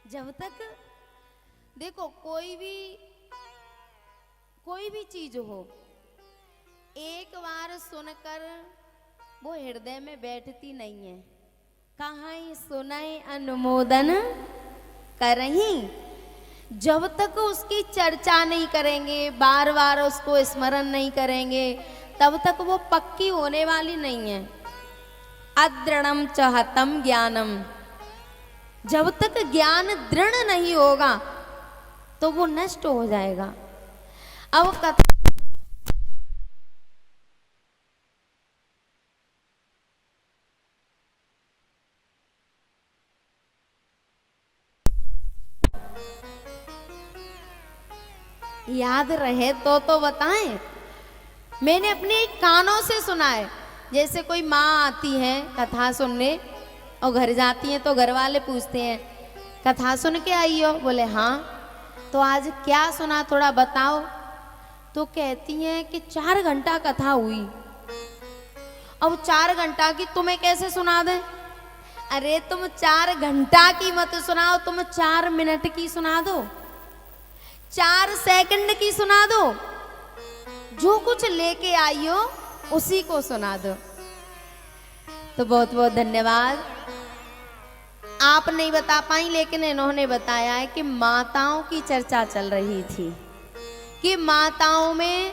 जब तक देखो कोई भी चीज हो, एक बार सुनकर वो हृदय में बैठती नहीं है। कहाँ सुनाए अनुमोदन करही, जब तक उसकी चर्चा नहीं करेंगे, बार बार उसको स्मरण नहीं करेंगे, तब तक वो पक्की होने वाली नहीं है। अदृढ़म चहतम ज्ञानम, जब तक ज्ञान दृढ़ नहीं होगा तो वो नष्ट हो जाएगा। अब कथा याद रहे तो बताएं। मैंने अपने कानों से सुना है। जैसे कोई माँ आती है कथा सुनने और घर जाती है तो घर वाले पूछते हैं कथा सुन के आई हो? बोले हाँ। तो आज क्या सुना, थोड़ा बताओ। तो कहती हैं कि 4 घंटा कथा हुई। अब 4 घंटा की तुम्हें कैसे सुना दें? अरे तुम 4 घंटा की मत सुनाओ, तुम 4 मिनट की सुना दो, 4 सेकंड की सुना दो, जो कुछ लेके आई हो उसी को सुना दो। तो बहुत बहुत धन्यवाद। आप नहीं बता पाई, लेकिन इन्होंने बताया है कि माताओं की चर्चा चल रही थी कि माताओं में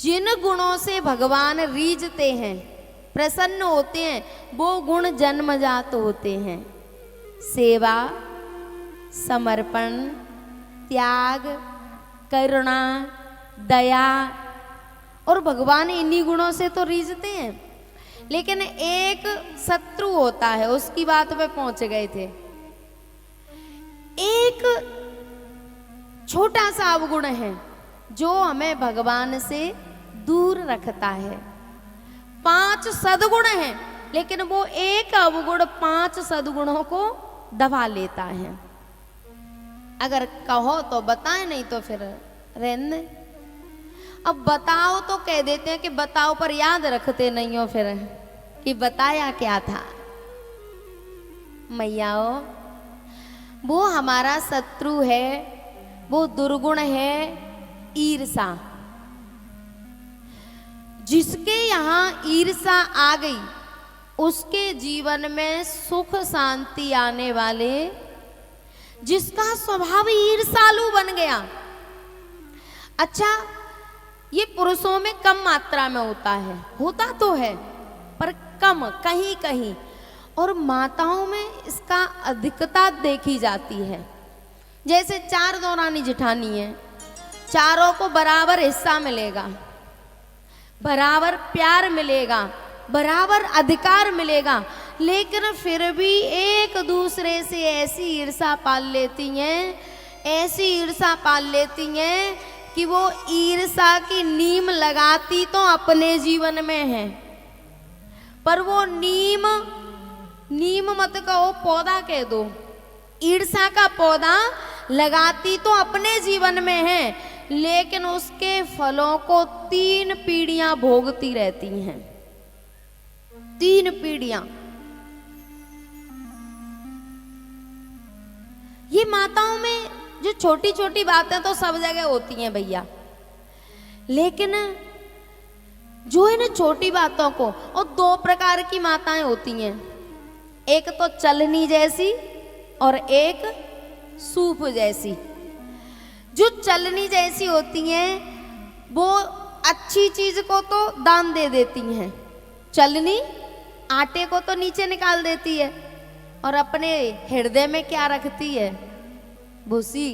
जिन गुणों से भगवान रीझते हैं, प्रसन्न होते हैं, वो गुण जन्मजात होते हैं। सेवा, समर्पण, त्याग, करुणा, दया, और भगवान इन्हीं गुणों से तो रीझते हैं। लेकिन एक शत्रु होता है, उसकी बात पे पहुंच गए थे। एक छोटा सा अवगुण है जो हमें भगवान से दूर रखता है। 5 सद्गुण हैं, लेकिन वो एक अवगुण 5 सद्गुणों को दबा लेता है। अगर कहो तो बताएं, नहीं तो फिर रहने। अब बताओ तो कह देते हैं कि बताओ, पर याद रखते नहीं हो फिर कि बताया क्या था। मैयाओ, वो हमारा शत्रु है, वो दुर्गुण है ईर्षा। जिसके यहाँ ईर्षा आ गई उसके जीवन में सुख शांति आने वाले, जिसका स्वभाव ईर्षालु बन गया। अच्छा, ये पुरुषों में कम मात्रा में होता है, होता तो है पर कम, कहीं कहीं, और माताओं में इसका अधिकता देखी जाती है। जैसे 4 दौरानी जिठानी है, चारों को बराबर हिस्सा मिलेगा, बराबर प्यार मिलेगा, बराबर अधिकार मिलेगा, लेकिन फिर भी एक दूसरे से ऐसी ईर्षा पाल लेती हैं, ऐसी ईर्षा पाल लेती हैं कि वो ईर्षा की नीम लगाती तो अपने जीवन में है, पर वो नीम मत कहो, पौधा कह दो। ईर्षा का पौधा लगाती तो अपने जीवन में है, लेकिन उसके फलों को 3 पीढ़ियां भोगती रहती हैं। 3 पीढ़ियां। ये माताओं में जो छोटी छोटी बातें तो सब जगह होती हैं भैया, लेकिन जो इन छोटी बातों को, और 2 प्रकार की माताएं होती हैं, एक तो चलनी जैसी और एक सूप जैसी। जो चलनी जैसी होती हैं वो अच्छी चीज को तो दान दे देती हैं। चलनी आटे को तो नीचे निकाल देती है और अपने हृदय में क्या रखती है? भूसी,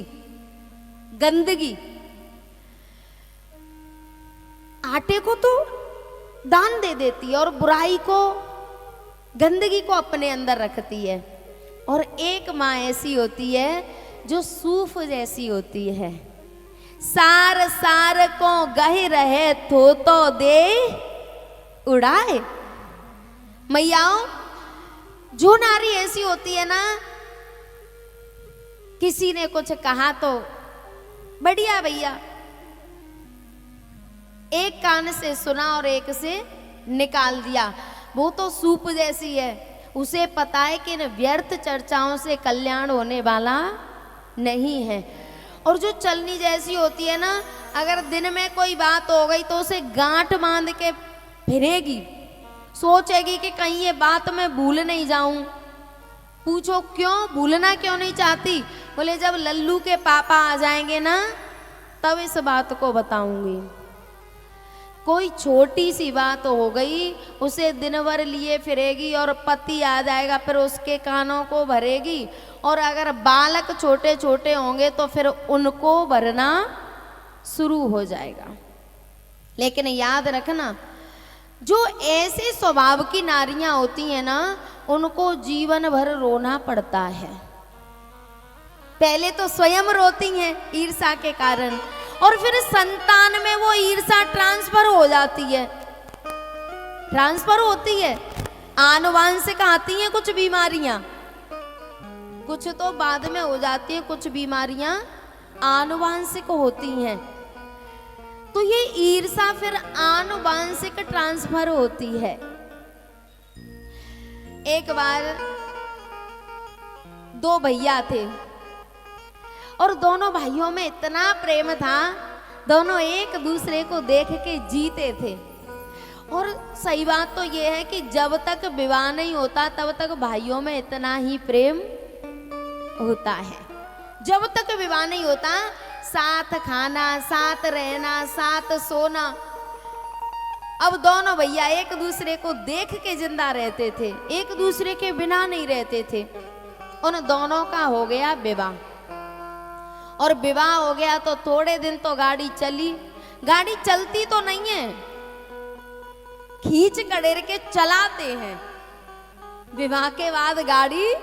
गंदगी। आटे को तो दान दे देती है और बुराई को, गंदगी को अपने अंदर रखती है। और एक माँ ऐसी होती है जो सूफ जैसी होती है। सार सार को गह रहे तो दे उड़ाए। मैयाओ, जो नारी ऐसी होती है ना, किसी ने कुछ कहा तो बढ़िया भैया, एक कान से सुना और एक से निकाल दिया, वो तो सूप जैसी है। उसे पता है कि इन व्यर्थ चर्चाओं से कल्याण होने वाला नहीं है। और जो चलनी जैसी होती है ना, अगर दिन में कोई बात हो गई तो उसे गांठ बांध के फिरेगी, सोचेगी कि कहीं ये बात मैं भूल नहीं जाऊं। पूछो क्यों, भूलना क्यों नहीं चाहती? बोले जब लल्लू के पापा आ जाएंगे ना तब इस बात को बताऊंगी। कोई छोटी सी बात हो गई उसे दिन भर लिए फिरेगी और पति आ जाएगा फिर उसके कानों को भरेगी, और अगर बालक छोटे छोटे होंगे तो फिर उनको भरना शुरू हो जाएगा। लेकिन याद रखना, जो ऐसे स्वभाव की नारियां होती हैं ना, उनको जीवन भर रोना पड़ता है। पहले तो स्वयं रोती हैं ईर्ष्या के कारण, और फिर संतान में वो ईर्ष्या ट्रांसफर हो जाती है, ट्रांसफर होती है। आनुवांशिक आती हैं कुछ बीमारियां, कुछ तो बाद में हो जाती हैं, कुछ बीमारियां आनुवांशिक होती हैं। तो ये ईर्ष्या फिर आनुवांशिक ट्रांसफर होती है। एक बार दो भैया थे और दोनों भाइयों में इतना प्रेम था, दोनों एक दूसरे को देख के जीते थे। और सही बात तो ये है कि जब तक विवाह नहीं होता तब तक भाइयों में इतना ही प्रेम होता है। जब तक विवाह नहीं होता, साथ खाना, साथ रहना, साथ सोना। अब दोनों भैया एक दूसरे को देख के जिंदा रहते थे, एक दूसरे के बिना नहीं रहते थे। उन दोनों का हो गया विवाह, और विवाह हो गया तो थोड़े दिन तो गाड़ी चली। गाड़ी चलती तो नहीं है, खींच कड़ेर के चलाते हैं। विवाह के बाद गाड़ी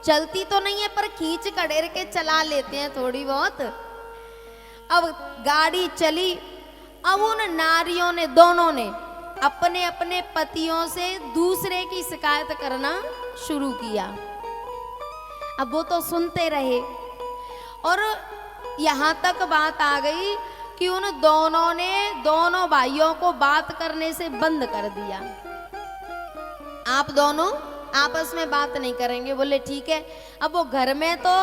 चलती तो नहीं है पर खींच कड़ेर के चला लेते हैं थोड़ी बहुत। अब गाड़ी चली, अब उन नारियों ने, दोनों ने अपने अपने पतियों से दूसरे की शिकायत करना शुरू किया। अब वो तो सुनते रहे, और यहाँ तक बात आ गई कि उन दोनों ने दोनों भाइयों को बात करने से बंद कर दिया। आप दोनों आपस में बात नहीं करेंगे। बोले ठीक है। अब वो घर में तो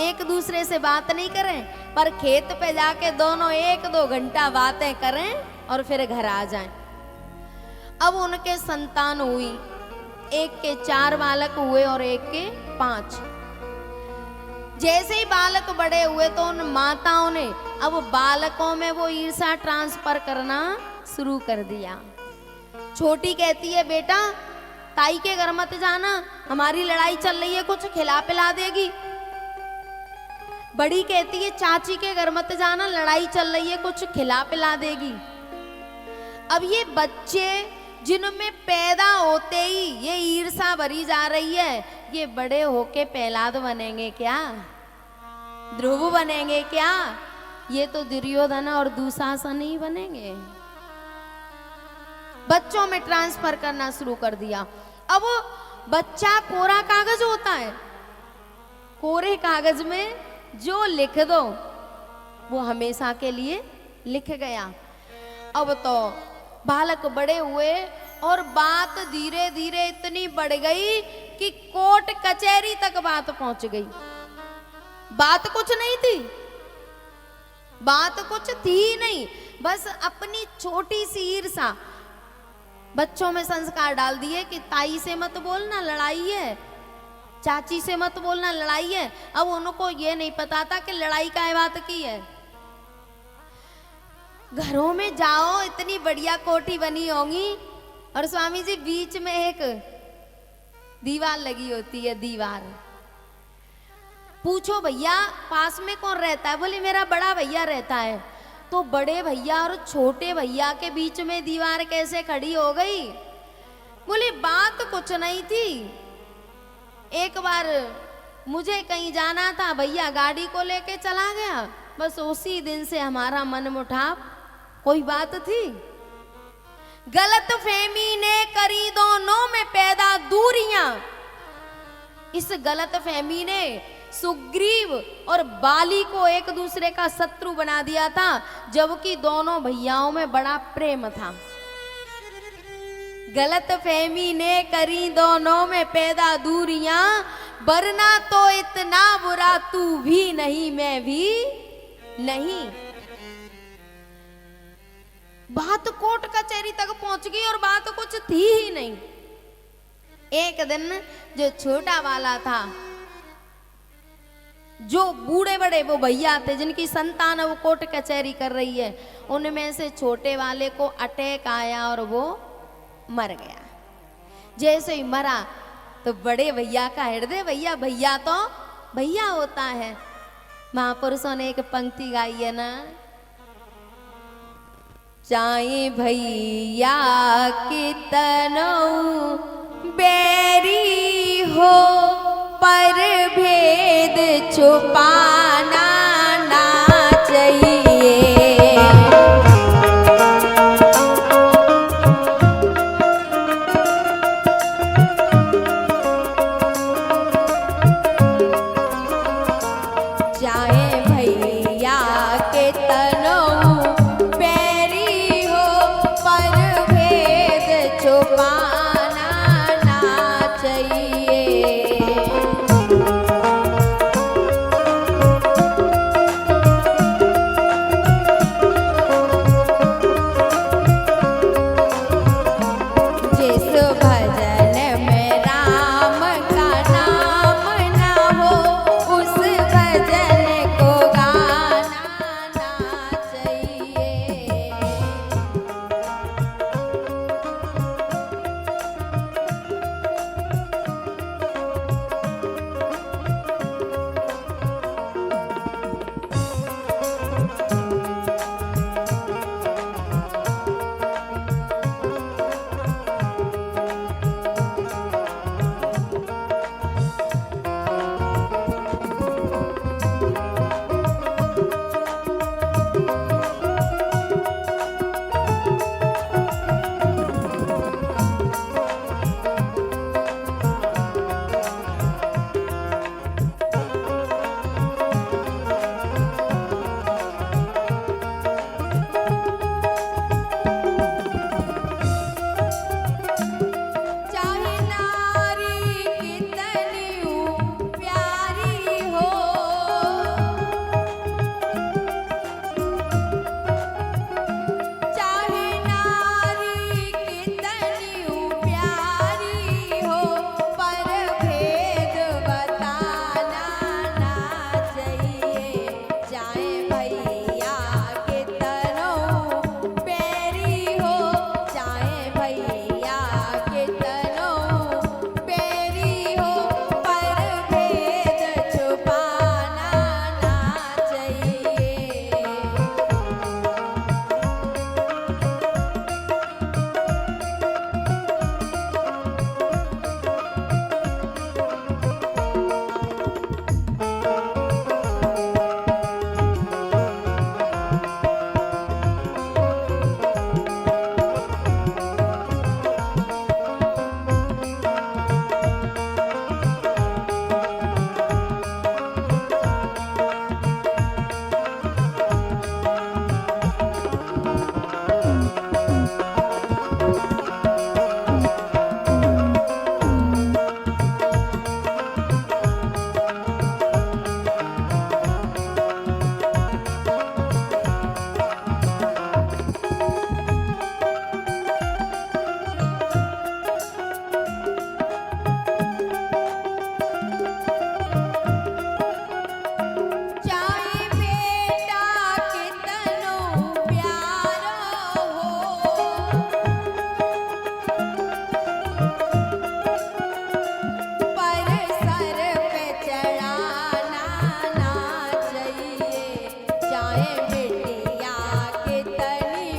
एक दूसरे से बात नहीं करें, पर खेत पे जाके दोनों 1-2 घंटा बातें करें और फिर घर आ जाएं। अब उनके संतान हुई, एक के 4 बालक हुए और एक के 5। जैसे ही बालक बड़े हुए तो उन माताओं ने अब बालकों में वो ईर्ष्या ट्रांसफर करना शुरू कर दिया। छोटी कहती है बेटा ताई के घर मत जाना, हमारी लड़ाई चल रही है, कुछ खिला पिला देगी। बड़ी कहती है चाची के घर मत जाना, लड़ाई चल रही है, कुछ खिला पिला देगी। अब ये बच्चे जिनमें पैदा होते ही ये ईर्ष्या भरी जा रही है, ये बड़े होके प्रहलाद बनेंगे क्या, ध्रुव बनेंगे क्या? ये तो दुर्योधन और दुशासन ही बनेंगे। बच्चों में ट्रांसफर करना शुरू कर दिया। अब बच्चा कोरा कागज होता है, कोरे कागज में जो लिख दो वो हमेशा के लिए लिख गया। अब तो बालक बड़े हुए और बात धीरे धीरे इतनी बढ़ गई कि कोर्ट कचहरी तक बात पहुंच गई। बात कुछ नहीं थी, बात कुछ थी नहीं, बस अपनी छोटी सी ईर्ष्या। बच्चों में संस्कार डाल दिए कि ताई से मत बोलना, लड़ाई है, चाची से मत बोलना, लड़ाई है। अब उनको ये नहीं पता था कि लड़ाई का बात की है। घरों में जाओ, इतनी बढ़िया कोठी बनी होंगी और स्वामी जी बीच में एक दीवार लगी होती है, दीवार। पूछो भैया पास में कौन रहता है? बोले मेरा बड़ा भैया रहता है। तो बड़े भैया और छोटे भैया के बीच में दीवार कैसे खड़ी हो गई? बोले बात कुछ नहीं थी। एक बार मुझे कहीं जाना था, भैया गाड़ी को लेके चला गया, बस उसी दिन से हमारा मन मुटाव। कोई बात थी? गलत फहमी ने करी दोनों में पैदा दूरियां। इस गलत फहमी ने सुग्रीव और बाली को एक दूसरे का शत्रु बना दिया था, जबकि दोनों भैयाओं में बड़ा प्रेम था। गलत फहमी ने करी दोनों में पैदा दूरियां, वरना तो इतना बुरा तू भी नहीं मैं भी नहीं। बात कोर्ट कचहरी तक पहुंच गई और बात कुछ थी ही नहीं। एक दिन जो छोटा वाला था, जो बूढ़े बड़े वो भैया थे जिनकी संतान वो कोर्ट कचहरी कर रही है, उनमें से छोटे वाले को अटैक आया और वो मर गया। जैसे ही मरा तो बड़े भैया का हृदय, भैया भैया तो भैया होता है। महापुरुषों ने एक पंक्ति गाई है ना, चाहे भैया कितनो बैरी हो, पर भेद छुपाना ना चाहिए। चाहे भैया कितनो बैरी हो, पर भेद छुपाना ना चाहिए। जिस भजन में राम का नाम ना हो, उस भजन को गाना ना चाहिए। चाहे नारी कितनी प्यारी हो, चाहे नारी कितनी प्यारी हो, पर भेद बताना ना चाहिए। चाहे भैया कितनो बैरी हो, चाहे भैया कितनो बैरी हो, पर भेद छुपाना ना चाहिए। चाहे बेटा कितनो प्यारा हो, पर सर पे चढ़ाना ना चाहिए। चाहे बेटिया कितनी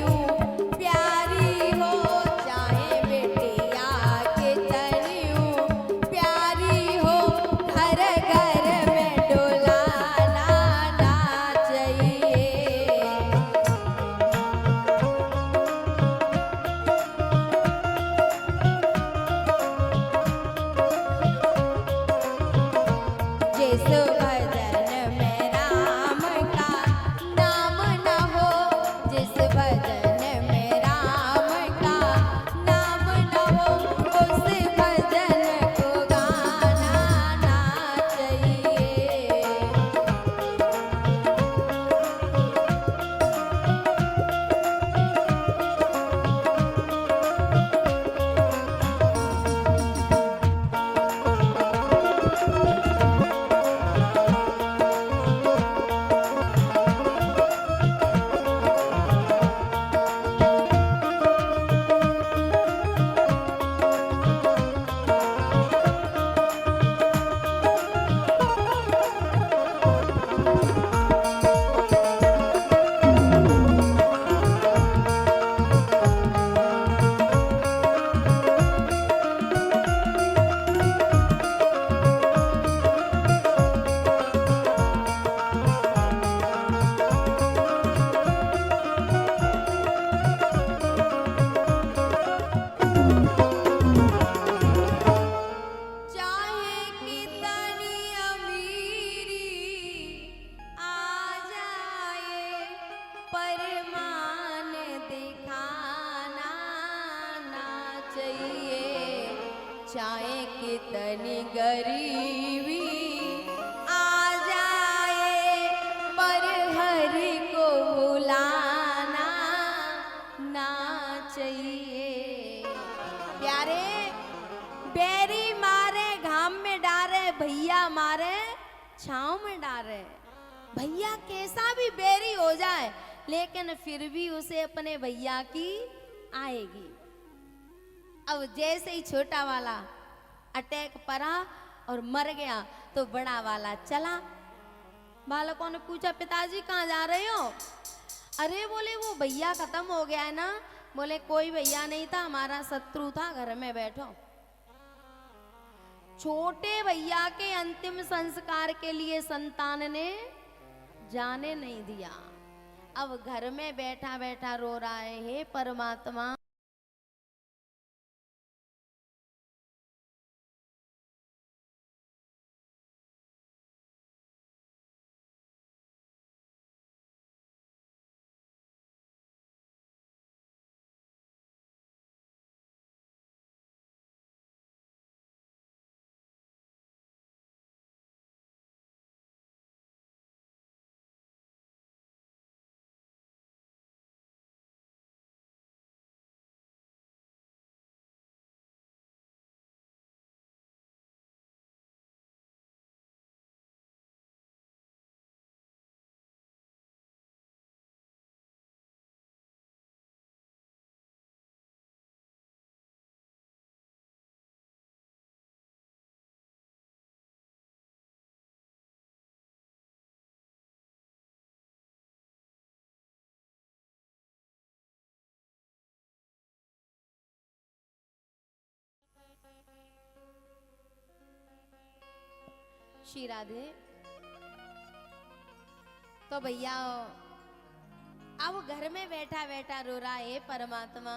प्यारी हो, चाहे बेटिया कितनी प्यारी हो, घर घर में डुलाना ना चाहिए। जिस भजन में राम का नाम न हो, जिस भजन में राम का नाम न चाहे कितनी गरीबी आ जाए, पर हरि को भुलाना ना चाहिए। प्यारे, बैरी मारे घाम में डारे, भैया मारे छांव में डारे। भैया कैसा भी बैरी हो जाए, लेकिन फिर भी उसे अपने भैया की आएगी। अब जैसे ही छोटा वाला अटैक पड़ा और मर गया, तो बड़ा वाला चला। बालकों ने पूछा, पिताजी कहाँ जा रहे हो? अरे बोले, वो भैया खत्म हो गया है ना। बोले, कोई भैया नहीं था, हमारा शत्रु था, घर में बैठो। छोटे भैया के अंतिम संस्कार के लिए संतान ने जाने नहीं दिया। अब घर में बैठा बैठा रो रहा है, हे परमात्मा, श्री राधे। तो भैया अब घर में बैठा बैठा रो रहा है, परमात्मा,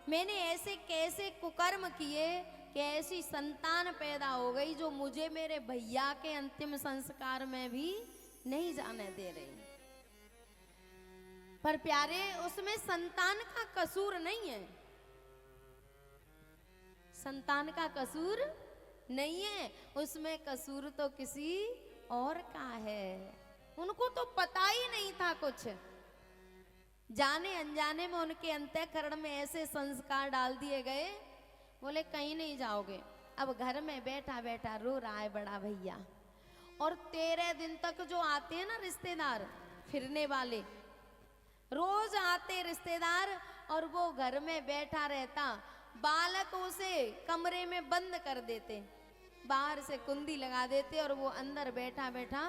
मैंने ऐसे कैसे कुकर्म किए कि ऐसी संतान पैदा हो गई जो मुझे मेरे भैया के अंतिम संस्कार में भी नहीं जाने दे रही। पर प्यारे, उसमें संतान का कसूर नहीं है, संतान का कसूर नहीं है, उसमें कसूर तो किसी और का है। उनको तो पता ही नहीं था कुछ, जाने अनजाने में उनके अंतःकरण में ऐसे संस्कार डाल दिए गए। बोले, कहीं नहीं जाओगे। अब घर में बैठा बैठा रो रहा है बड़ा भैया। और 13 दिन तक जो आते हैं ना रिश्तेदार, फिरने वाले, रोज आते रिश्तेदार, और वो घर में बैठा रहता। बालक उसे कमरे में बंद कर देते, बाहर से कुंडी लगा देते, और वो अंदर बैठा बैठा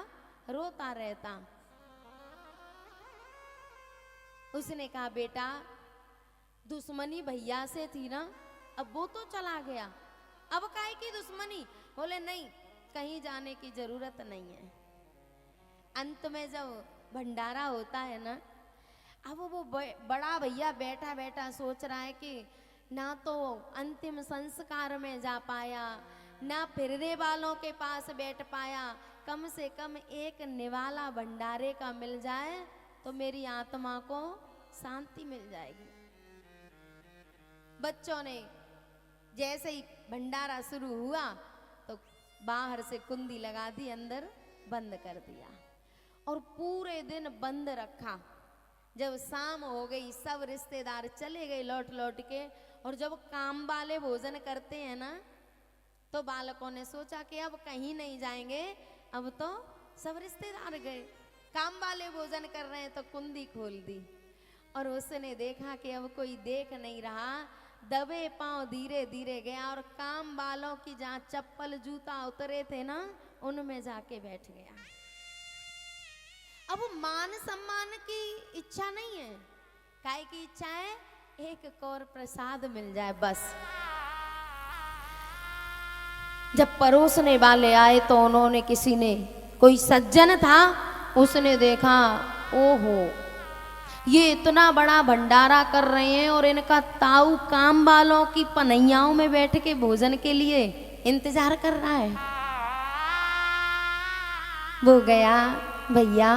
रोता रहता। उसने कहा, बेटा, दुश्मनी भैया से थी ना, अब वो तो चला गया, अब काहे की दुश्मनी? बोले, नहीं, कहीं जाने की जरूरत नहीं है। अंत में जब भंडारा होता है ना, अब वो बड़ा भैया बैठा बैठा सोच रहा है कि ना तो अंतिम संस्कार में जा पाया, ना फिरने वालों के पास बैठ पाया, कम से कम एक निवाला भंडारे का मिल जाए तो मेरी आत्मा को शांति मिल जाएगी। बच्चों ने जैसे ही भंडारा शुरू हुआ तो बाहर से कुंडी लगा दी, अंदर बंद कर दिया, और पूरे दिन बंद रखा। जब शाम हो गई, सब रिश्तेदार चले गए लौट लौट के, और जब काम वाले भोजन करते हैं ना, तो बालकों ने सोचा कि अब कहीं नहीं जाएंगे, अब तो सब रिश्तेदार गए, काम वाले भोजन कर रहे हैं, तो कुंडी खोल दी। और उसने देखा कि अब कोई देख नहीं रहा, दबे पांव धीरे धीरे गया और काम वालों की जहाँ चप्पल जूता उतरे थे ना, उनमें जाके बैठ गया। अब मान सम्मान की इच्छा नहीं है, काय की इच्छा है? एक कौर प्रसाद मिल जाए बस। जब परोसने वाले आए तो उन्होंने, किसी ने, कोई सज्जन था, उसने देखा, ओहो, ये इतना बड़ा भंडारा कर रहे हैं और इनका ताऊ काम वालों की पनैयाओं में बैठ के भोजन के लिए इंतजार कर रहा है। वो गया, भैया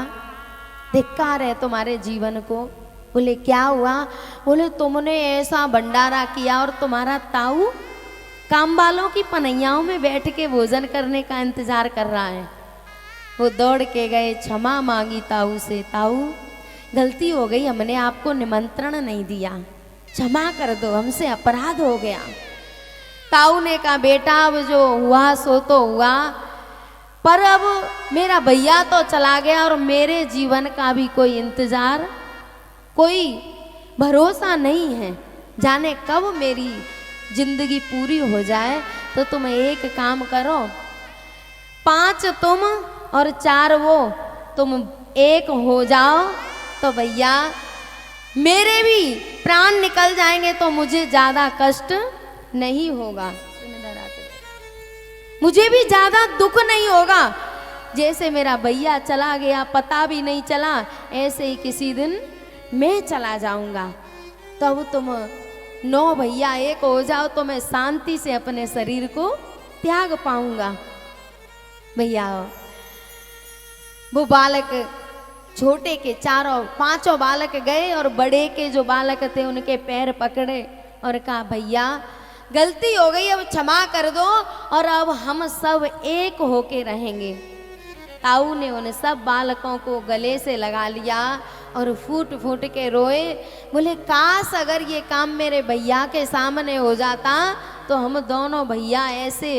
धिक्कार है तुम्हारे जीवन को। बोले, क्या हुआ? बोले, तुमने ऐसा भंडारा किया और तुम्हारा ताऊ काम वालों की पनैयाओं में बैठ के भोजन करने का इंतजार कर रहा है। वो दौड़ के गए, क्षमा मांगी ताऊ से, ताऊ गलती हो गई, हमने आपको निमंत्रण नहीं दिया, क्षमा कर दो, हमसे अपराध हो गया। ताऊ ने कहा बेटा अब जो हुआ सो तो हुआ, पर अब मेरा भैया तो चला गया और मेरे जीवन का भी कोई इंतजार, कोई भरोसा नहीं है, जाने कब मेरी जिंदगी पूरी हो जाए। तो तुम एक काम करो, 5 तुम और 4 वो, तुम एक हो जाओ तो भैया मेरे भी प्राण निकल जाएंगे तो मुझे ज्यादा कष्ट नहीं होगा, मुझे भी ज्यादा दुख नहीं होगा। जैसे मेरा भैया चला गया पता भी नहीं चला, ऐसे ही किसी दिन मैं चला जाऊंगा। तब तुम 9 भैया एक हो जाओ तो मैं शांति से अपने शरीर को त्याग पाऊंगा। भैया वो बालक छोटे के 4-5 बालक गए और बड़े के जो बालक थे उनके पैर पकड़े और कहा भैया गलती हो गई, अब क्षमा कर दो और अब हम सब एक होके रहेंगे। ताऊ ने उन सब बालकों को गले से लगा लिया और फूट फूट के रोए, बोले काश अगर ये काम मेरे भैया के सामने हो जाता तो हम दोनों भैया ऐसे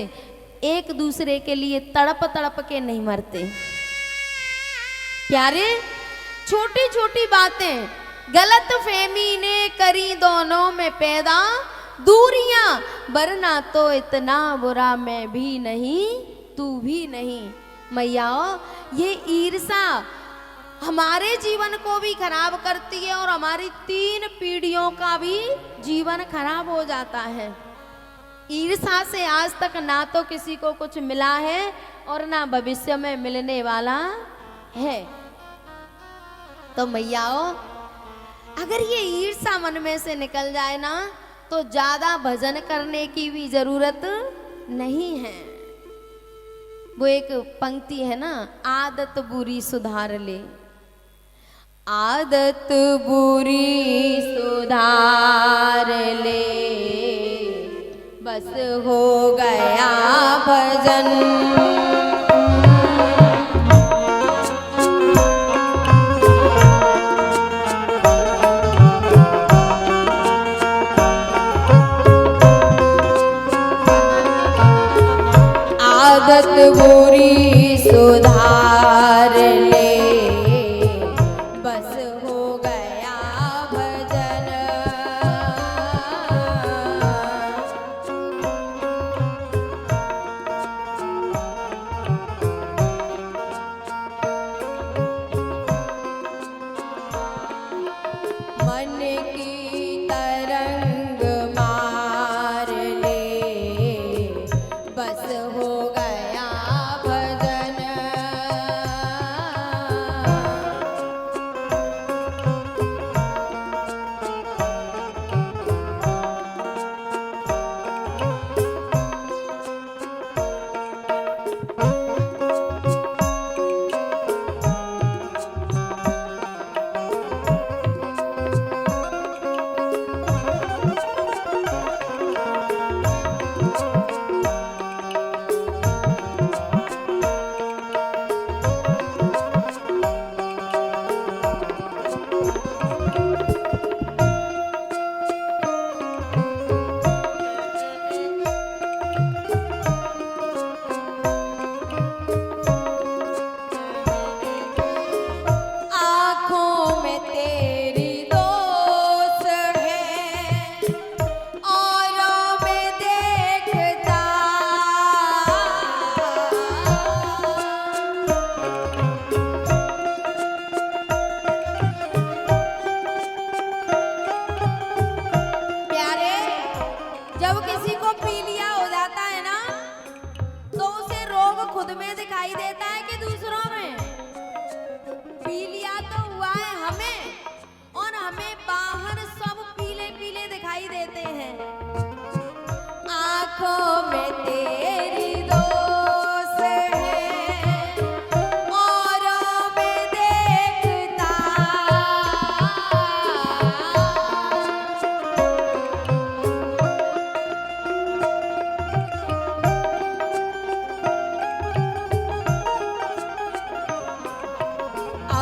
एक दूसरे के लिए तड़प तड़प के नहीं मरते। प्यारे, छोटी छोटी बातें गलत फहमी ने करी दोनों में पैदा, दूरियां वरना तो इतना बुरा मैं भी नहीं तू भी नहीं। मैयाओ ये ईर्षा हमारे जीवन को भी खराब करती है और हमारी 3 पीढ़ियों का भी जीवन खराब हो जाता है। ईर्षा से आज तक ना तो किसी को कुछ मिला है और ना भविष्य में मिलने वाला है। तो मैयाओ अगर ये ईर्षा मन में से निकल जाए ना तो ज्यादा भजन करने की भी जरूरत नहीं है। वो एक पंक्ति है ना, आदत बुरी सुधार ले, आदत बुरी सुधार ले, बस हो गया भजन। आदत बुरी सुधार ले, बस हो गया भजन। मन की तरंग मार ले, बस हो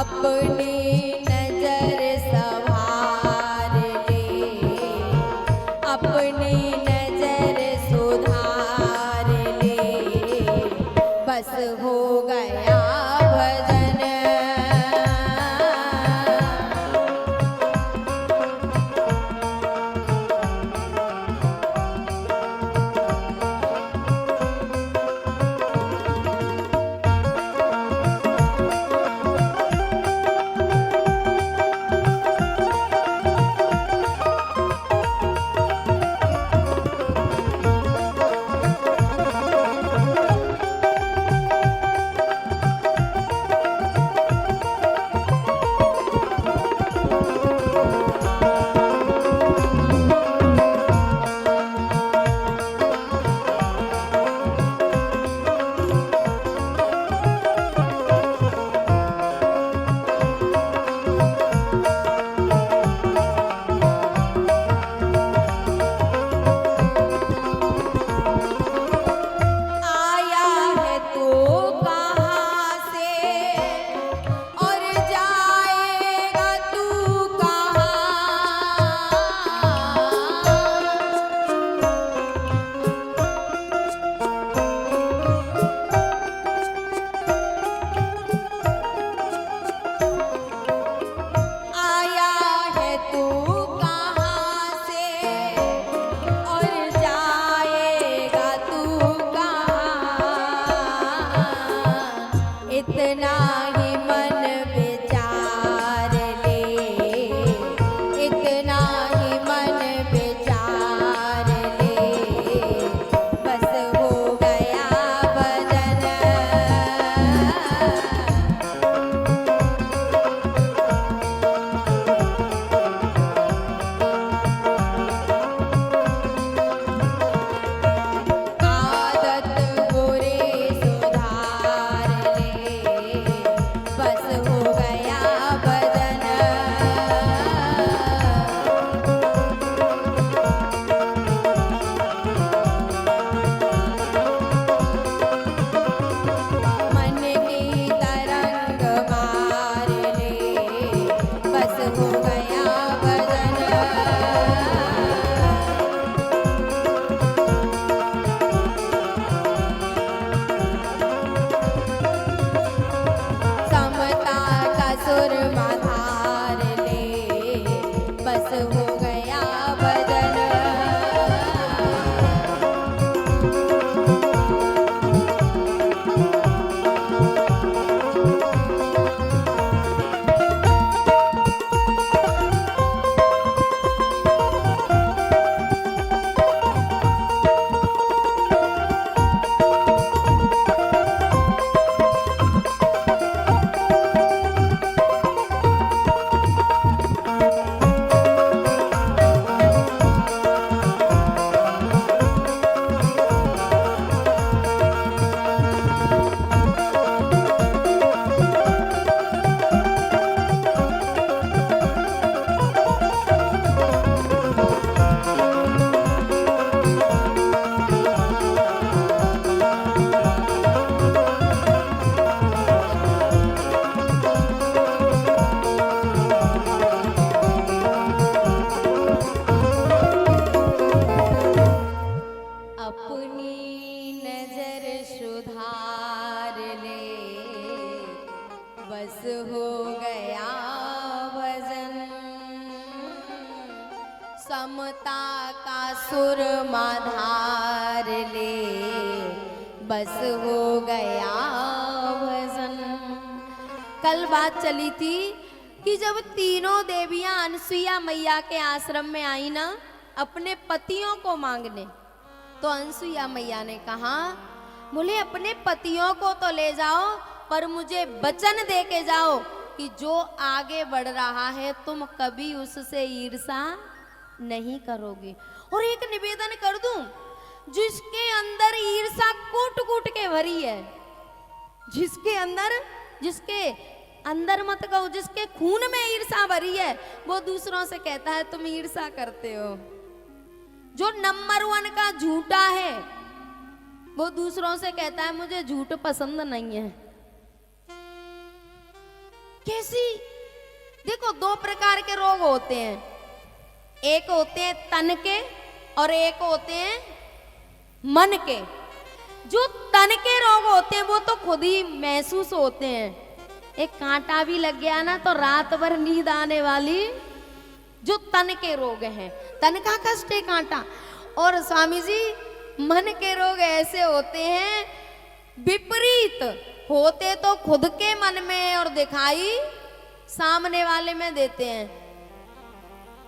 अपनी नजर संभाल ले, अपनी नजर सुधार ले, बस हो गया भजन। इतना ही मन विचार ले, इतना ही मन विचार ले, बस हो गया भजन। आदत बुरे सुधार ले, बस हो गया भजन। मन की तरंग मार ले, बस हो गया भजन। समता का सुर माधार ले, बस हो गया भजन। अपनी नजर सुधार ले, बस हो गया भजन। समता का सुर माधार ले, बस हो गया भजन। कल बात चली थी कि जब तीनों देवियां अनसुईया मैया के आश्रम में आई ना अपने पतियों को मांगने, तो अनसुईया मैया ने कहा, बोले अपने पतियों को तो ले जाओ, पर मुझे वचन दे के जाओ कि जो आगे बढ़ रहा है तुम कभी उससे ईर्षा नहीं करोगे। और एक निवेदन कर दूं, जिसके अंदर ईर्षा कूट कूट के भरी है, जिसके अंदर मत कहो, जिसके खून में ईर्षा भरी है, वो दूसरों से कहता है तुम ईर्षा करते हो। जो नंबर 1 का झूठा है, वो दूसरों से कहता है मुझे झूठ पसंद नहीं है। कैसी? देखो, दो प्रकार के रोग होते हैं, एक होते हैं तन के और एक होते हैं मन के। जो तन के रोग होते हैं वो तो खुद ही महसूस होते हैं। एक कांटा भी लग गया ना तो रात भर नींद आने वाली, जो तन के रोग हैं। तन का कष्ट है कांटा। और स्वामी जी, मन के रोग ऐसे होते हैं विपरीत, होते तो खुद के मन में और दिखाई सामने वाले में देते हैं।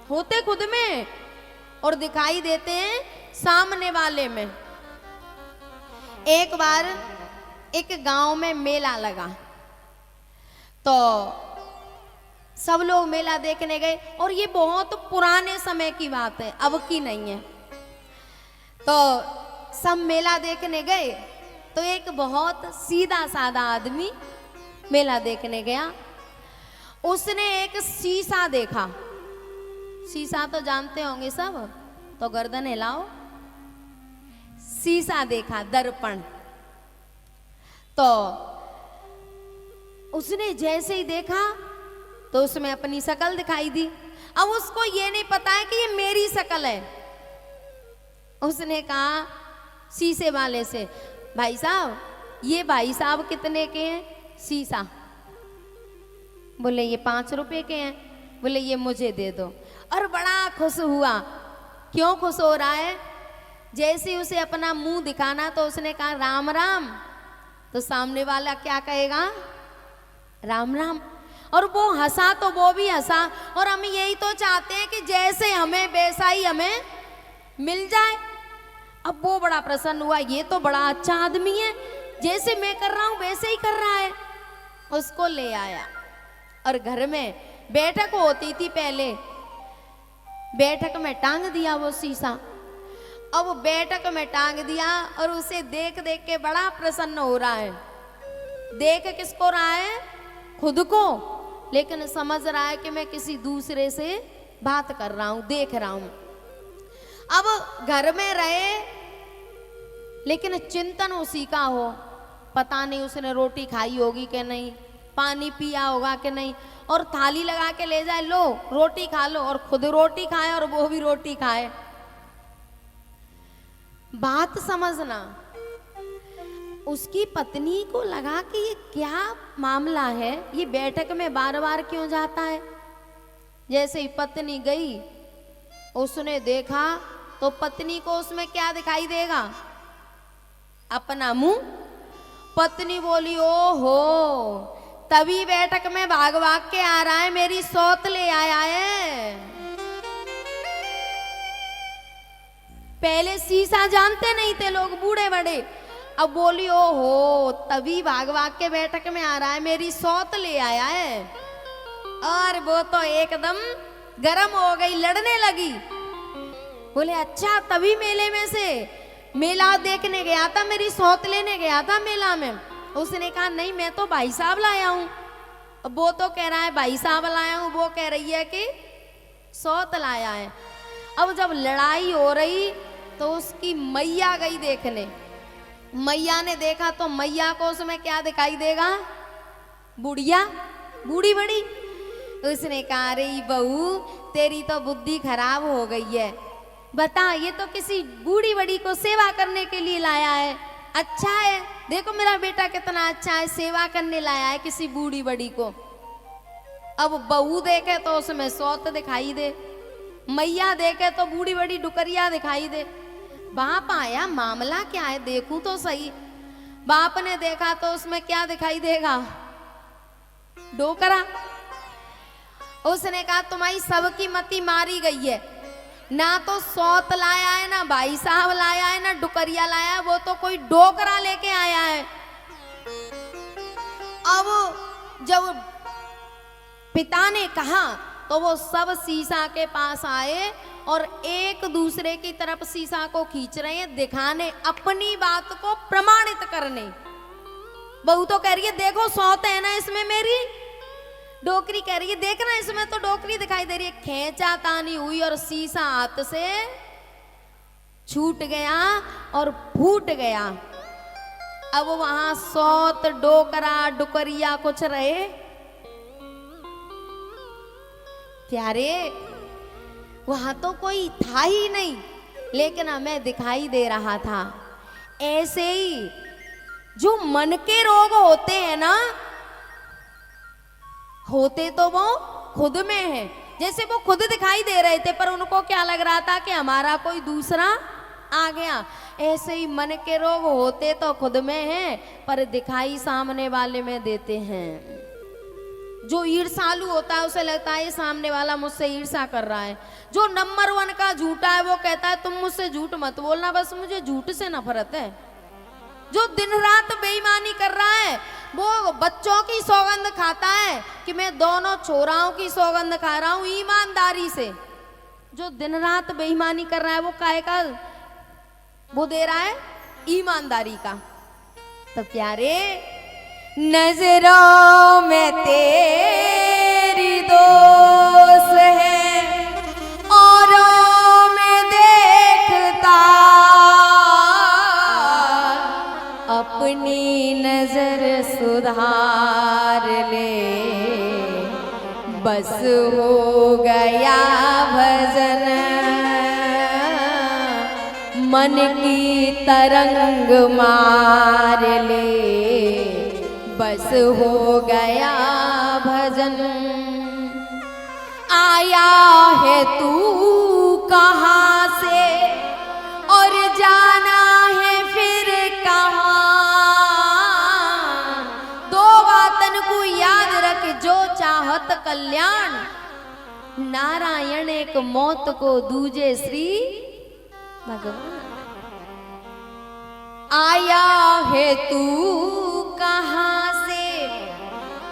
होते खुद में और दिखाई देते हैं सामने वाले में। एक बार एक गांव में मेला लगा तो सब लोग मेला देखने गए, और ये बहुत पुराने समय की बात है, अब की नहीं है। तो सब मेला देखने गए तो एक बहुत सीधा साधा आदमी मेला देखने गया। उसने एक शीशा देखा। शीशा तो जानते होंगे सब, तो गर्दन हिलाओ। शीशा देखा, दर्पण। तो उसने जैसे ही देखा तो उसमें अपनी शक्ल दिखाई दी। अब उसको ये नहीं पता है कि ये मेरी शक्ल है। उसने कहा शीशे वाले से, भाई साहब, ये भाई साहब कितने के हैं शीशा? बोले ये 5 रुपए के हैं। बोले ये मुझे दे दो। और बड़ा खुश हुआ। क्यों खुश हो रहा है? जैसे उसे अपना मुंह दिखाना तो उसने कहा राम राम, तो सामने वाला क्या कहेगा? राम राम। और वो हंसा तो वो भी हंसा। और हम यही तो चाहते हैं कि जैसे हमें वैसा ही हमें मिल जाए। अब वो बड़ा प्रसन्न हुआ, ये तो बड़ा अच्छा आदमी है, जैसे मैं कर रहा हूं वैसे ही कर रहा है। उसको ले आया और घर में बैठक होती थी पहले, बैठक में टांग दिया वो शीशा। अब बैठक में टांग दिया और उसे देख देख के बड़ा प्रसन्न हो रहा है। देख किसको रहा है? खुद को, लेकिन समझ रहा है कि मैं किसी दूसरे से बात कर रहा हूं, देख रहा हूं। अब घर में रहे लेकिन चिंतन उसी का हो। पता नहीं उसने रोटी खाई होगी कि नहीं, पानी पिया होगा कि नहीं, और थाली लगा के ले जाए, लो रोटी खा लो, और खुद रोटी खाए और वो भी रोटी खाए। बात समझना। उसकी पत्नी को लगा कि ये क्या मामला है, ये बैठक में बार बार क्यों जाता है। जैसे ही पत्नी गई, उसने देखा तो पत्नी को उसमें क्या दिखाई देगा? अपना मुंह। पत्नी बोली, ओहो, तभी बैठक में भाग भाग के आ रहा है, मेरी सौत ले आया है। पहले शीशा जानते नहीं थे लोग, बूढ़े बड़े। अब बोली, ओहो, तभी भाग भाग के बैठक में आ रहा है, मेरी सौत ले आया है। और वो तो एकदम गरम हो गई, लड़ने लगी। बोले, अच्छा, तभी मेले में से मेला देखने गया था, मेरी सौत लेने गया था मेला में। उसने कहा, नहीं, मैं तो भाई साहब लाया हूं। अब वो तो कह रहा है भाई साहब लाया हूं, वो कह रही है कि सौत लाया है। अब जब लड़ाई हो रही तो उसकी मैया गई देखने। मैया ने देखा तो मैया को उसमें क्या दिखाई देगा? बुढ़िया, बूढ़ी बड़ी। उसने कहा, अरे बहू, तेरी तो बुद्धि खराब हो गई है। बता, ये तो किसी बूढ़ी बड़ी को सेवा करने के लिए लाया है। अच्छा है, देखो मेरा बेटा कितना अच्छा है, सेवा करने लाया है किसी बूढ़ी बड़ी को। अब बहू देखे तो उसमें सौत दिखाई दे, मैया देखे तो बूढ़ी बड़ी डुकरिया दिखाई दे। बाप आया, मामला क्या है, देखूं तो सही। बाप ने देखा तो उसमें क्या दिखाई देगा? डोकरा। उसने कहा, तुम्हारी सबकी मति मारी गई है, ना तो सौत लाया है, ना भाई साहब लाया है, ना डुकरिया लाया है, वो तो कोई डोकरा लेके आया है। अब जब पिता ने कहा तो वो सब शीशा के पास आए और एक दूसरे की तरफ शीशा को खींच रहे हैं, दिखाने, अपनी बात को प्रमाणित करने। बहू तो कह रही है, देखो सौत है ना इसमें मेरी। डोकरी कह रही है, देखना इसमें तो डोकरी दिखाई दे रही है। खींचातानी हुई और शीशा हाथ से छूट गया और फूट गया। अब वहां सौत, डोकरा, डुकरिया कुछ रहे प्यारे वहां तो कोई था ही नहीं, लेकिन हमें दिखाई दे रहा था। ऐसे ही जो मन के रोग होते हैं ना, होते तो वो खुद में है। जैसे वो खुद दिखाई दे रहे थे, पर उनको क्या लग रहा था कि हमारा कोई दूसरा आ गया। ऐसे ही मन के रोग होते तो खुद में हैं, पर दिखाई सामने वाले में देते हैं। जो ईर्ष्यालु होता है उसे लगता है ये सामने वाला मुझसे ईर्ष्या कर रहा है। जो नंबर 1 का झूठा है वो कहता है तुम मुझसे झूठ मत बोलना, बस मुझे झूठ से नफरत है। जो दिन रात बेईमानी कर रहा है वो बच्चों की सौगंध खाता है कि मैं दोनों छोराओं की सौगंध खा रहा हूं ईमानदारी से। जो दिन रात बेईमानी कर रहा है वो काहे का वो दे रहा है? ईमानदारी का। तो प्यारे नजरों में तेरी दोस्त है, औरों में देखता, अपनी नजर सुधार ले, बस हो गया भजन, मन की तरंग मार ले, बस हो गया भजन। आया है तू कहाँ से और जाना है फिर कहाँ, दो बातन को याद रख जो चाहत कल्याण, नारायण एक मौत को दूजे श्री भगवान। आया है तू कहाँ से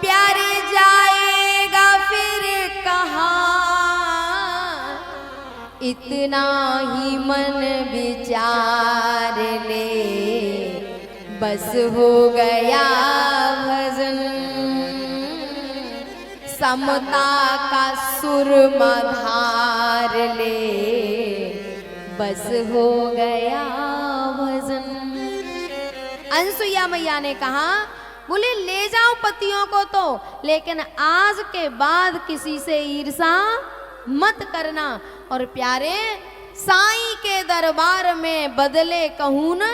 प्यारे जाएगा फिर कहाँ, इतना ही मन विचार ले, बस हो गया भजन, समता का सुर मधार ले, बस हो गया भजन। अनसुईया मैया ने कहा बोले ले जाओ पतियों को तो, लेकिन आज के बाद किसी से ईर्षा मत करना। और प्यारे साईं के दरबार में बदले कहूं न,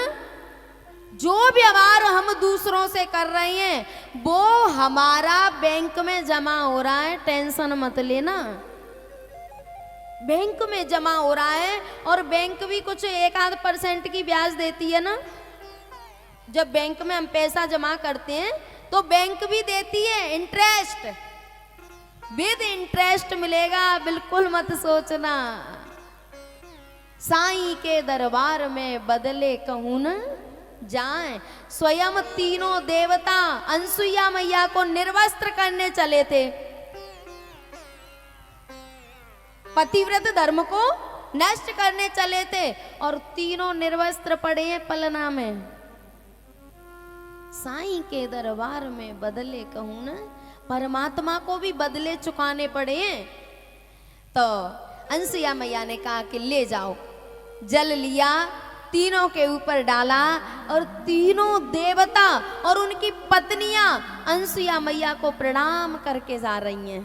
जो व्यवहार हम दूसरों से कर रहे हैं वो हमारा बैंक में जमा हो रहा है, टेंशन मत लेना। बैंक में जमा हो रहा है और बैंक भी कुछ 1-8% की ब्याज देती है ना। जब बैंक में हम पैसा जमा करते हैं तो बैंक भी देती है इंटरेस्ट, विद इंटरेस्ट मिलेगा, बिल्कुल मत सोचना। साईं के दरबार में बदले कहूं न जाए। स्वयं तीनों देवता अनसुईया मैया को निर्वस्त्र करने चले थे, पतिव्रत धर्म को नष्ट करने चले थे, और तीनों निर्वस्त्र पड़े हैं पलना में। साईं के दरबार में बदले कहूं न, परमात्मा को भी बदले चुकाने पड़े हैं। तो अनसुईया मैया ने कहा कि ले जाओ। जल लिया, तीनों के ऊपर डाला, और तीनों देवता और उनकी पत्नियां अनसुईया मैया को प्रणाम करके जा रही हैं।